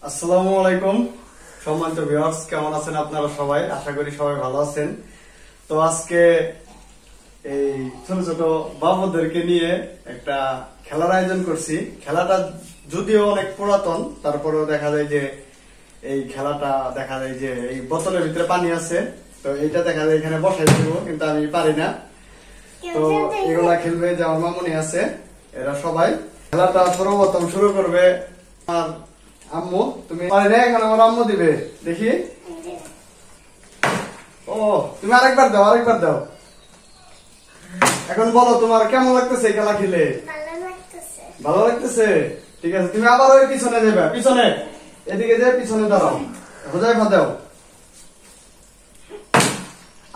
আসসালামু আলাইকুম সম্মানিত ভিউয়ার্স, কেমন আছেন আপনারা সবাই? আশা করি সবাই ভালো আছেন। তো আজকে এই ছোট ছোট বাবুদেরকে নিয়ে একটা খেলার আয়োজন করছি। খেলাটা যদিও অনেক পুরাতন, তারপরেও দেখা যায় যে এই খেলাটা দেখা যায় যে এই বোতলের ভিতরে পানি আছে, তো এটা দেখা যায় এখানে বসাই দিব, কিন্তু আমি পারি না। তো এগুলা খেলবে যে আমার মামুনি আছে, এরা সবাই। খেলাটা সর্বপ্রথম শুরু করবে আমার আম্মু। তুমি পারি না, এখন আমার আম্মু দিবে, দেখি। ও তুমি আরেকবার দাও। এখন বলো তোমার কেমন লাগতেছে খেলা খেলে? ভালো লাগতেছে। ঠিক আছে, তুমি আবার ওই পিছনে যাবে, পিছনে এদিকে যে পিছনে দাঁড়াও, হোজাইফা দাও,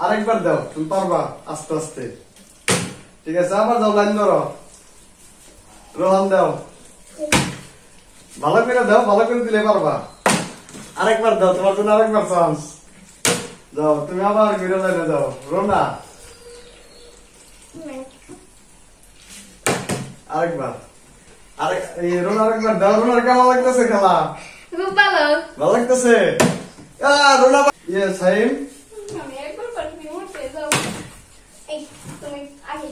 আরেকবার দাও, তুমি পারবা আস্তে আস্তে। ঠিক আছে, আবার দাও, লাইন ধরো, রোহান দাও, ভালো করে দাও, ভালো করে দিলে পারবা। আরেকবার দাও, তোমার জন্য আরেকবার চান্স দাও, তুমি আবার ঘুরে লাইনে দাও। রোনা আরেকবার, রোনা আরেকবার দাও। রোনার কেমন লাগতেছে খেলা? খুব ভালো। ভালো লাগতেছে। রোনা সাইম আমি একবার পারবি উঠে যাও। এই তুমি আগে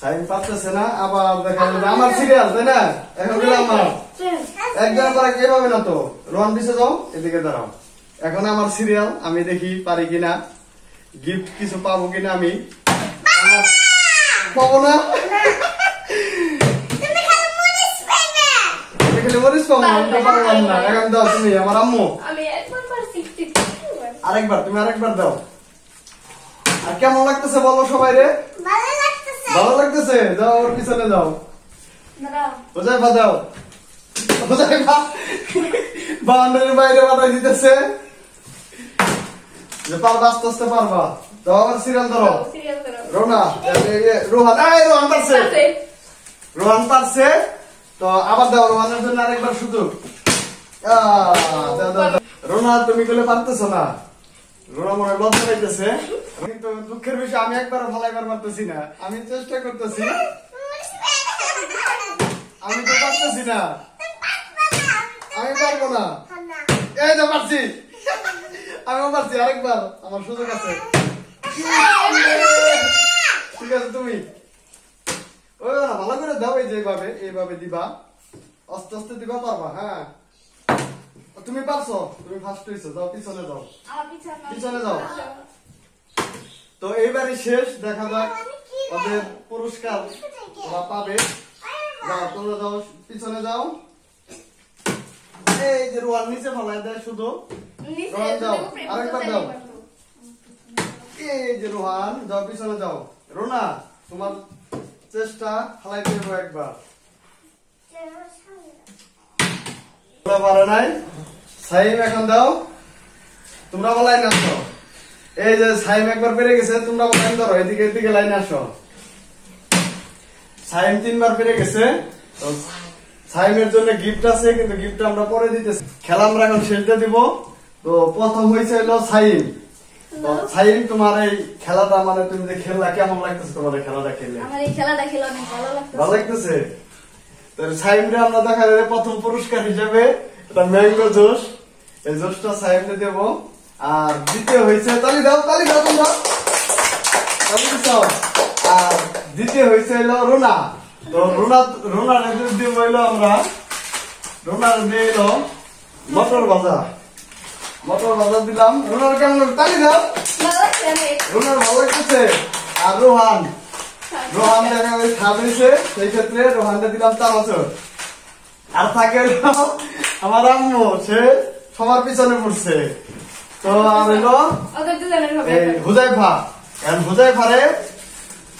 সাইম পারতেছে না, আবার দেখা যাবে আমার সিরিয়াল, তাই না? এখন দিলাম আমার একজন পরে এভাবে না তো। রোহান পিছে যাও, এদিকে দাঁড়াও। এখন আমার সিরিয়াল, আমি দেখি পারি কিনা, গিফট কিছু পাবো কিনা। আমি পাবো না, মরিস পাবো না। এখন দাও তুমি, আমার আম্মু। আমি একবার পারছি। আরেকবার, তুমি আরেকবার দাও। আর কেমন লাগতেছে বলো সবাই রে? ভালো লাগতেছে। যাও ওর পিছনে যাও, দাঁড়াও। হোজাইফা দাও। হোজাইফা বাউন্ডারির বাইরে বাড়াই দিতেছে যে পারবা, আস্তে আস্তে পারবা। দাও আবার সিরিয়াল ধরো। সিরিয়াল করো। রোনা, রোহান, রোহান পারছে, রোহান পারছে। তো আবার দাও, রোহানের জন্য আরেকবার সুযোগ। রোনা তুমি গুলো পারতেছো না, রোনা মনে হয় লজ্জা পাইতেছে। কিন্তু দুঃখের বিষয়, আমি একবার ভালাইবার পারতেছি না। আমি চেষ্টা করতেছি, আমি তো পারতেছি না, আমি পারবো না। এই তো পারছি, আমিও পারছি। আরেকবার আমার সুযোগ আছে। ঠিক আছে, তুমি ওই না, ভালো করে দাও। এই যে এইভাবে দিবা, আস্তে আস্তে দিবা, পারবা। হ্যাঁ, তুমি পারছো, তুমি ফার্স্ট হইছো। যাও পিছনে যাও, পিছনে যাও। তো এইবারই শেষ, দেখা যাক ওদের পুরস্কার ওরা পাবে। যাও তোমরা যাও, পিছনে যাও। এই যে রোহান নিচে ফেলায় দেয় শুধু। রোহান যাও, আরেকবার দাও। এই যে রোহান, যাও পিছনে যাও। রোনা তোমার চেষ্টা ফেলাইতে দেবো একবার, পারে নাই। সাইম এখন দাও, তোমরা লাইন আসো। এই যে সাইম একবার পেরে গেছে, তোমরা লাইন ধরো, এদিকে লাইন আসো। সাইম 3 বার পেরে গেছে। সাইমের জন্য গিফট আছে, কিন্তু গিফট আমরা পরে দিতেছি। খেলা আমরা এখন শেষে দিব। তো প্রথম হয়েছে হলো সাইম। তো সাইম, তোমার এই খেলাটা মানে তুমি যে খেললা, কেমন লাগতেছে তোমার এই খেলাটা খেলে? আমার এই খেলাটা খেলে অনেক ভালো লাগতেছে। ভালো লাগতেছে। তো সাইমরে আমরা দেখা যাবে প্রথম পুরস্কার হিসেবে এটা ম্যাঙ্গো জুস। এই জুসটা সাইমরে দেব। আর দ্বিতীয় হয়েছে, তালি দাও তোমরা, তালি দাও। আর দ্বিতীয় হয়েছে হলো রোনা। তো রোনার দিব হইলো আমরা, রোনার দিয়ে এলো মটর ভাজা দিলাম। রোনার কেমন লাগবে? তালি দাও। রোনার ভালো লাগতেছে। আর রোহান দেখা ওই খাবেছে, সেই ক্ষেত্রে রোহানটা দিলাম চানাচুর। আর থাকে আমার আম্মু, সে সবার পিছনে পড়ছে। তো আর হইলো হুজাইফা। হুজাইফারে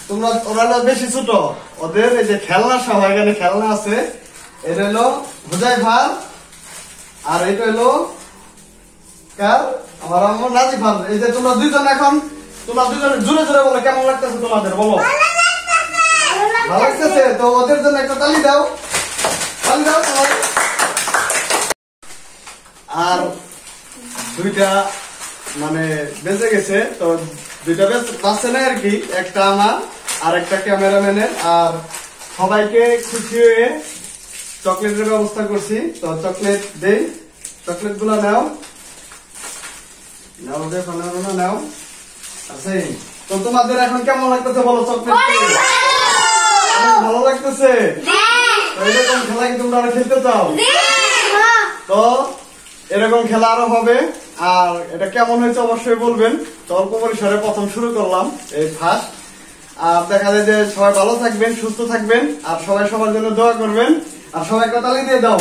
তোমরা, ওরা হলো বেশি ছোট, ওদের এই যে খেলনা সহ এখানে খেলনা আছে। এটা হলো হুজাইফার, আর এটা হলো কার? আমার আম্মু নাজিফার। এই যে তোমরা দুইজন এখন, তোমরা দুইজনে জোরে জোরে বলো কেমন লাগতেছে তোমাদের, বলো। ভালো লাগতেছে। তো ওদের জন্য একটা তালি দাও, তালি দাও। আর দুইটা মানে বেঁচে গেছে, তো দুইটা বাঁচছে না আর কি, একটা আমার আর একটা ক্যামেরাম্যানের। আর সবাইকে খুশি হয়ে চকলেটের ব্যবস্থা করছি, তো চকলেট দেই, চকলেট গুলো নাও, নাও দেখো, নাও। আচ্ছা, তো তোমাদের এখন কেমন লাগতেছে বলো? চকলেট ভালো লাগতেছে? তো এরকম খেলা কি তোমরা আরো খেলতে চাও? তো এরকম খেলা আরো হবে। আর এটা কেমন হয়েছে অবশ্যই বলবেন। তো অল্প পরিসরে প্রথম শুরু করলাম, এই ফার্স্ট। আর দেখা যায় যে সবাই ভালো থাকবেন, সুস্থ থাকবেন, আর সবাই সবার জন্য দোয়া করবেন, আর সবাই একটা তালি দিয়ে দাও।